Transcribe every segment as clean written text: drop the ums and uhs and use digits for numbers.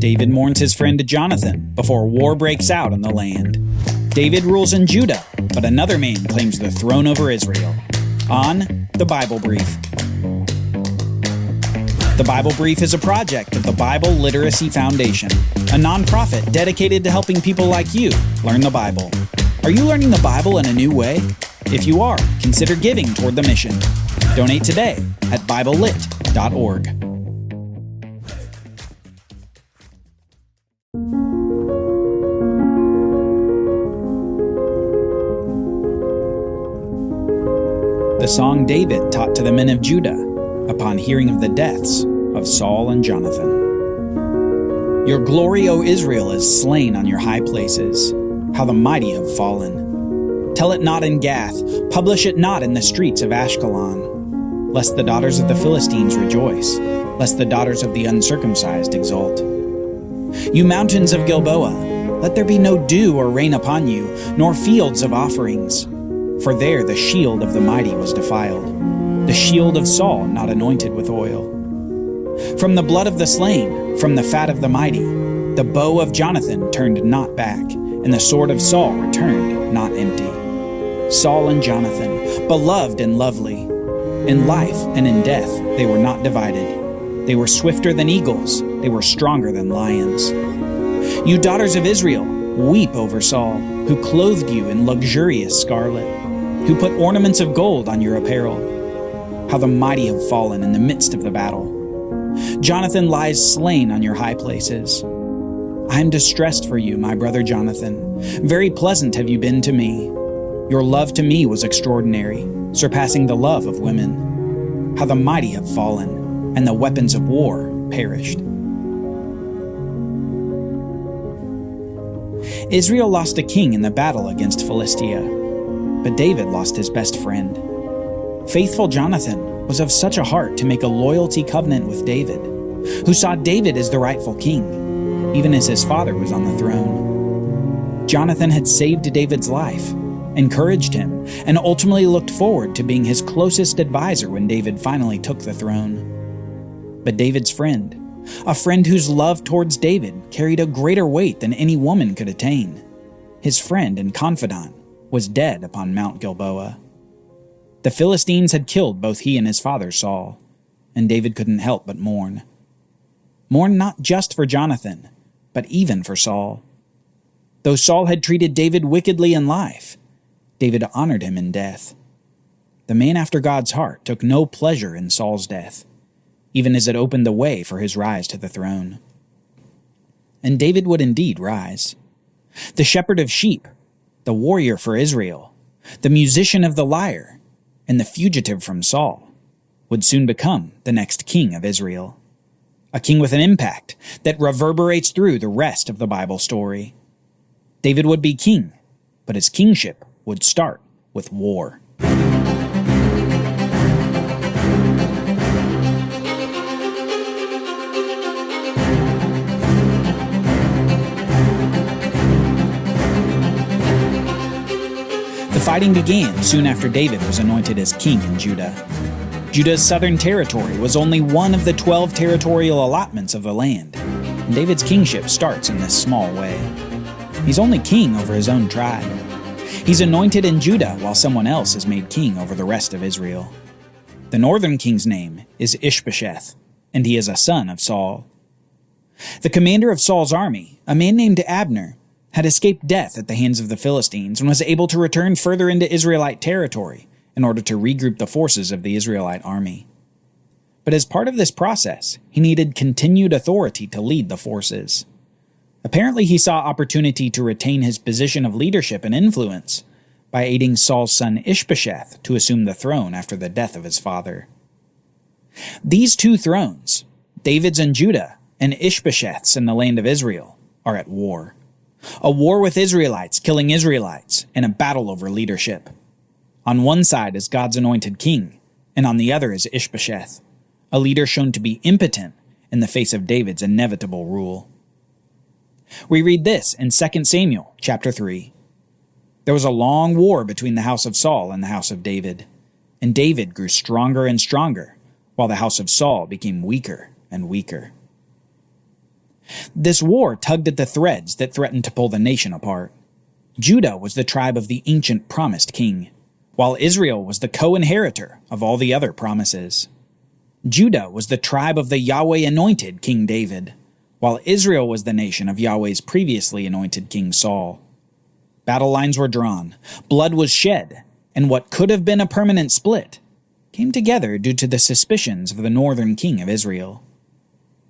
David mourns his friend Jonathan before war breaks out in the land. David rules in Judah, but another man claims the throne over Israel. On The Bible Brief. The Bible Brief is a project of the Bible Literacy Foundation, a nonprofit dedicated to helping people like you learn the Bible. Are you learning the Bible in a new way? If you are, consider giving toward the mission. Donate today at BibleLit.org. The song David taught to the men of Judah upon hearing of the deaths of Saul and Jonathan. Your glory, O Israel, is slain on your high places. How the mighty have fallen. Tell it not in Gath, publish it not in the streets of Ashkelon, lest the daughters of the Philistines rejoice, lest the daughters of the uncircumcised exult. You mountains of Gilboa, let there be no dew or rain upon you, nor fields of offerings. For there the shield of the mighty was defiled, the shield of Saul not anointed with oil. From the blood of the slain, from the fat of the mighty, the bow of Jonathan turned not back, and the sword of Saul returned not empty. Saul and Jonathan, beloved and lovely, in life and in death they were not divided. They were swifter than eagles, they were stronger than lions. You daughters of Israel, weep over Saul, who clothed you in luxurious scarlet, who put ornaments of gold on your apparel. How the mighty have fallen in the midst of the battle. Jonathan lies slain on your high places. I am distressed for you, my brother Jonathan. Very pleasant have you been to me. Your love to me was extraordinary, surpassing the love of women. How the mighty have fallen, and the weapons of war perished. Israel lost a king in the battle against Philistia, but David lost his best friend. Faithful Jonathan was of such a heart to make a loyalty covenant with David, who saw David as the rightful king, even as his father was on the throne. Jonathan had saved David's life, encouraged him, and ultimately looked forward to being his closest advisor when David finally took the throne. But David's friend, a friend whose love towards David carried a greater weight than any woman could attain, his friend and confidant, was dead upon Mount Gilboa. The Philistines had killed both he and his father Saul, and David couldn't help but mourn. Mourn not just for Jonathan, but even for Saul. Though Saul had treated David wickedly in life, David honored him in death. The man after God's heart took no pleasure in Saul's death, even as it opened the way for his rise to the throne. And David would indeed rise. The shepherd of sheep, the warrior for Israel, the musician of the lyre, and the fugitive from Saul, would soon become the next king of Israel. A king with an impact that reverberates through the rest of the Bible story. David would be king, but his kingship would start with war. The fighting began soon after David was anointed as king in Judah. Judah's southern territory was only one of the 12 territorial allotments of the land, and David's kingship starts in this small way. He's only king over his own tribe. He's anointed in Judah while someone else is made king over the rest of Israel. The northern king's name is Ish-bosheth, and he is a son of Saul. The commander of Saul's army, a man named Abner, had escaped death at the hands of the Philistines and was able to return further into Israelite territory in order to regroup the forces of the Israelite army. But as part of this process, he needed continued authority to lead the forces. Apparently, he saw opportunity to retain his position of leadership and influence by aiding Saul's son Ish-bosheth to assume the throne after the death of his father. These two thrones, David's in Judah and Ish-bosheth's in the land of Israel, are at war. A war with Israelites killing Israelites and a battle over leadership. On one side is God's anointed king, and on the other is Ish-bosheth, a leader shown to be impotent in the face of David's inevitable rule. We read this in 2 Samuel chapter 3. There was a long war between the house of Saul and the house of David, and David grew stronger and stronger, while the house of Saul became weaker and weaker. This war tugged at the threads that threatened to pull the nation apart. Judah was the tribe of the ancient promised king, while Israel was the co-inheritor of all the other promises. Judah was the tribe of the Yahweh-anointed King David, while Israel was the nation of Yahweh's previously anointed King Saul. Battle lines were drawn, blood was shed, and what could have been a permanent split came together due to the suspicions of the northern king of Israel.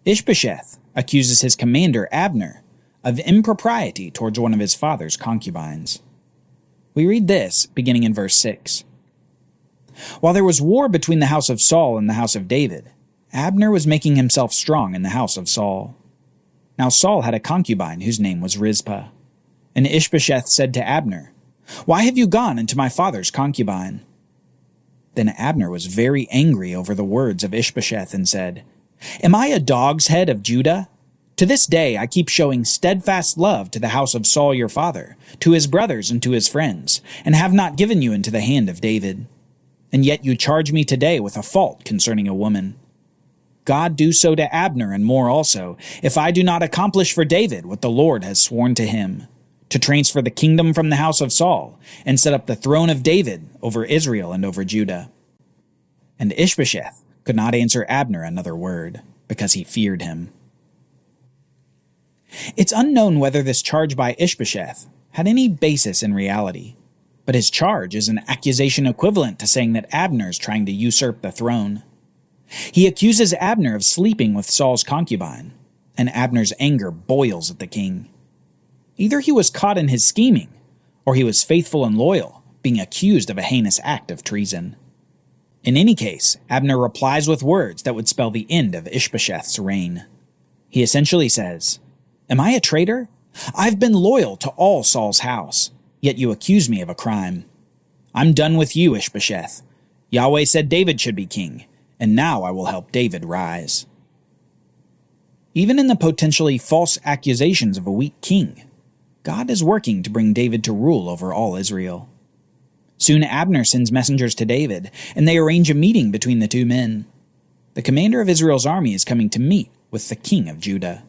Ish-bosheth accuses his commander Abner of impropriety towards one of his father's concubines. We read this beginning in verse 6. While there was war between the house of Saul and the house of David, Abner was making himself strong in the house of Saul. Now Saul had a concubine whose name was Rizpah. And Ish-bosheth said to Abner, "Why have you gone into my father's concubine?" Then Abner was very angry over the words of Ish-bosheth and said, "Am I a dog's head of Judah? To this day I keep showing steadfast love to the house of Saul your father, to his brothers and to his friends, and have not given you into the hand of David. And yet you charge me today with a fault concerning a woman. God do so to Abner and more also, if I do not accomplish for David what the Lord has sworn to him, to transfer the kingdom from the house of Saul, and set up the throne of David over Israel and over Judah." And Ish-bosheth could not answer Abner another word, because he feared him. It's unknown whether this charge by Ish-bosheth had any basis in reality, but his charge is an accusation equivalent to saying that Abner's trying to usurp the throne. He accuses Abner of sleeping with Saul's concubine, and Abner's anger boils at the king. Either he was caught in his scheming, or he was faithful and loyal, being accused of a heinous act of treason. In any case, Abner replies with words that would spell the end of Ish-bosheth's reign. He essentially says, "Am I a traitor? I've been loyal to all Saul's house, yet you accuse me of a crime. I'm done with you, Ish-bosheth. Yahweh said David should be king, and now I will help David rise." Even in the potentially false accusations of a weak king, God is working to bring David to rule over all Israel. Soon Abner sends messengers to David, and they arrange a meeting between the two men. The commander of Israel's army is coming to meet with the king of Judah.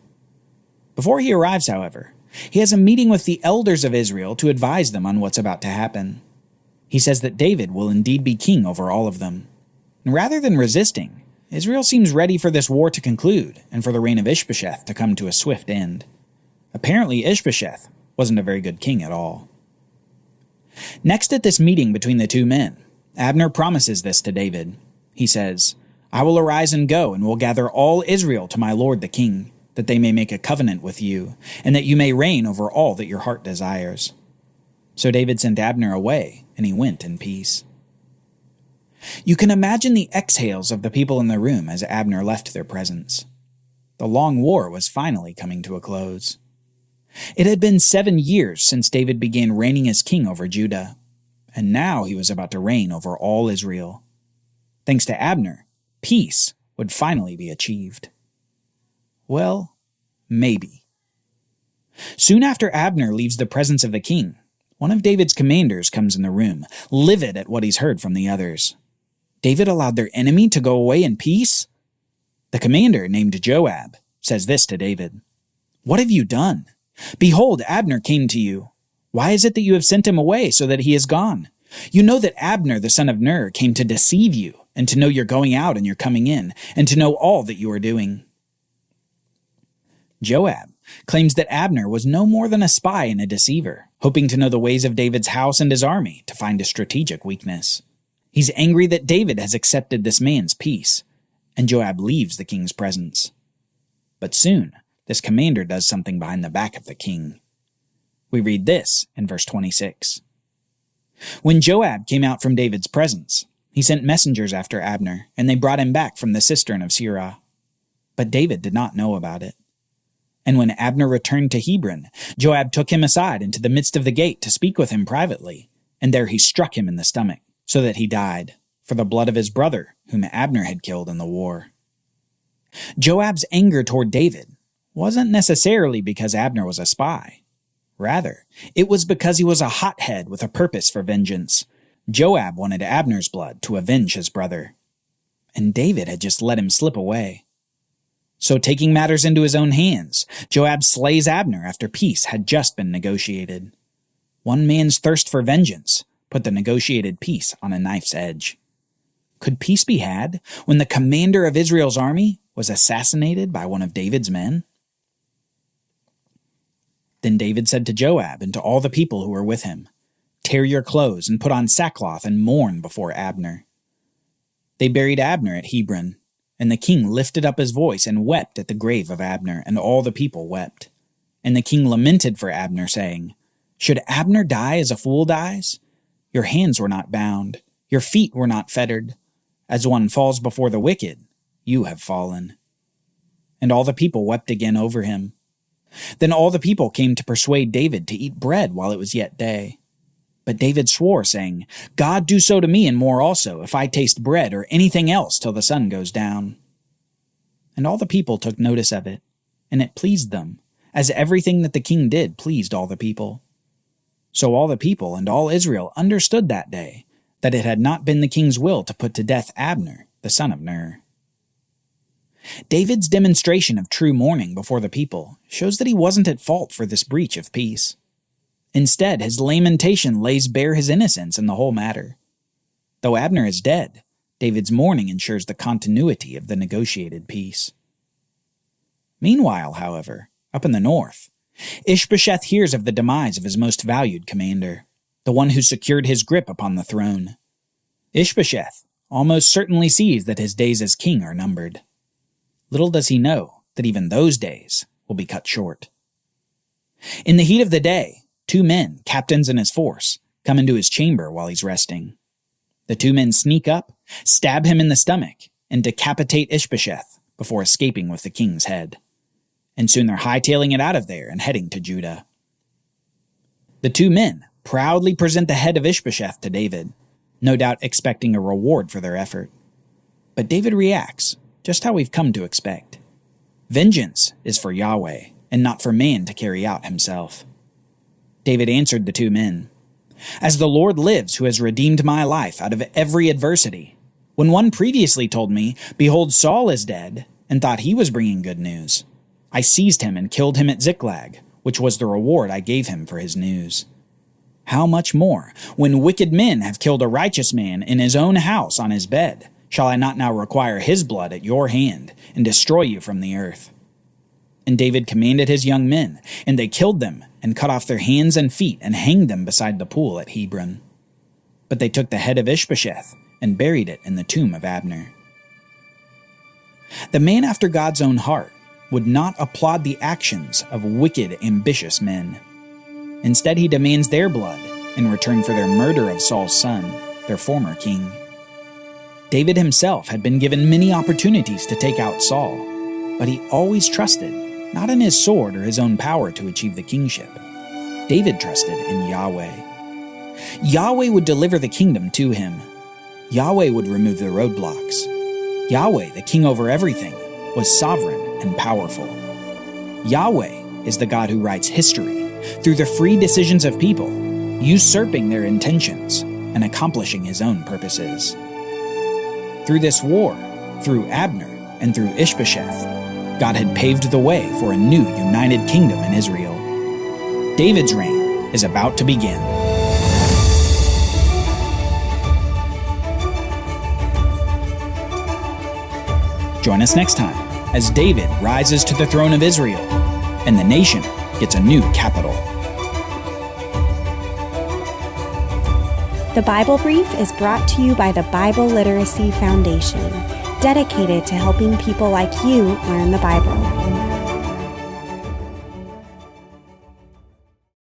Before he arrives, however, he has a meeting with the elders of Israel to advise them on what's about to happen. He says that David will indeed be king over all of them. And rather than resisting, Israel seems ready for this war to conclude and for the reign of Ish-bosheth to come to a swift end. Apparently, Ish-bosheth wasn't a very good king at all. Next at this meeting between the two men, Abner promises this to David. He says, "I will arise and go, and will gather all Israel to my lord the king, that they may make a covenant with you, and that you may reign over all that your heart desires." So David sent Abner away, and he went in peace. You can imagine the exhales of the people in the room as Abner left their presence. The long war was finally coming to a close. It had been 7 years since David began reigning as king over Judah, and now he was about to reign over all Israel. Thanks to Abner, peace would finally be achieved. Well, maybe. Soon after Abner leaves the presence of the king, one of David's commanders comes in the room, livid at what he's heard from the others. David allowed their enemy to go away in peace? The commander, named Joab, says this to David, "What have you done? Behold, Abner came to you. Why is it that you have sent him away so that he is gone? You know that Abner the son of Ner came to deceive you, and to know your going out and your coming in, and to know all that you are doing." Joab claims that Abner was no more than a spy and a deceiver, hoping to know the ways of David's house and his army to find a strategic weakness. He's angry that David has accepted this man's peace, and Joab leaves the king's presence. But soon, this commander does something behind the back of the king. We read this in verse 26. When Joab came out from David's presence, he sent messengers after Abner, and they brought him back from the cistern of Sirah. But David did not know about it. And when Abner returned to Hebron, Joab took him aside into the midst of the gate to speak with him privately, and there he struck him in the stomach, so that he died, for the blood of his brother, whom Abner had killed in the war. Joab's anger toward David wasn't necessarily because Abner was a spy. Rather, it was because he was a hothead with a purpose for vengeance. Joab wanted Abner's blood to avenge his brother. And David had just let him slip away. So taking matters into his own hands, Joab slays Abner after peace had just been negotiated. One man's thirst for vengeance put the negotiated peace on a knife's edge. Could peace be had when the commander of Israel's army was assassinated by one of David's men? Then David said to Joab and to all the people who were with him, "Tear your clothes and put on sackcloth and mourn before Abner." They buried Abner at Hebron, and the king lifted up his voice and wept at the grave of Abner, and all the people wept. And the king lamented for Abner, saying, "Should Abner die as a fool dies? Your hands were not bound, your feet were not fettered. As one falls before the wicked, you have fallen." And all the people wept again over him. Then all the people came to persuade David to eat bread while it was yet day. But David swore, saying, "God do so to me and more also, if I taste bread or anything else till the sun goes down." And all the people took notice of it, and it pleased them, as everything that the king did pleased all the people. So all the people and all Israel understood that day that it had not been the king's will to put to death Abner, the son of Ner. David's demonstration of true mourning before the people shows that he wasn't at fault for this breach of peace. Instead, his lamentation lays bare his innocence in the whole matter. Though Abner is dead, David's mourning ensures the continuity of the negotiated peace. Meanwhile, however, up in the north, Ish-bosheth hears of the demise of his most valued commander, the one who secured his grip upon the throne. Ish-bosheth almost certainly sees that his days as king are numbered. Little does he know that even those days will be cut short. In the heat of the day, 2 men, captains in his force, come into his chamber while he's resting. The 2 men sneak up, stab him in the stomach, and decapitate Ish-bosheth before escaping with the king's head. And soon they're hightailing it out of there and heading to Judah. The 2 men proudly present the head of Ish-bosheth to David, no doubt expecting a reward for their effort. But David reacts just how we've come to expect. Vengeance is for Yahweh, and not for man to carry out himself. David answered the 2 men, "As the Lord lives, who has redeemed my life out of every adversity, when one previously told me, 'Behold, Saul is dead,' and thought he was bringing good news, I seized him and killed him at Ziklag, which was the reward I gave him for his news. How much more, when wicked men have killed a righteous man in his own house on his bed, shall I not now require his blood at your hand and destroy you from the earth?" And David commanded his young men, and they killed them and cut off their hands and feet and hanged them beside the pool at Hebron. But they took the head of Ish-bosheth and buried it in the tomb of Abner. The man after God's own heart would not applaud the actions of wicked, ambitious men. Instead, he demands their blood in return for their murder of Saul's son, their former king. David himself had been given many opportunities to take out Saul, but he always trusted not in his sword or his own power to achieve the kingship. David trusted in Yahweh. Yahweh would deliver the kingdom to him. Yahweh would remove the roadblocks. Yahweh, the king over everything, was sovereign and powerful. Yahweh is the God who writes history through the free decisions of people, usurping their intentions and accomplishing his own purposes. Through this war, through Abner, and through Ish-bosheth, God had paved the way for a new united kingdom in Israel. David's reign is about to begin. Join us next time as David rises to the throne of Israel and the nation gets a new capital. The Bible Brief is brought to you by the Bible Literacy Foundation, dedicated to helping people like you learn the Bible.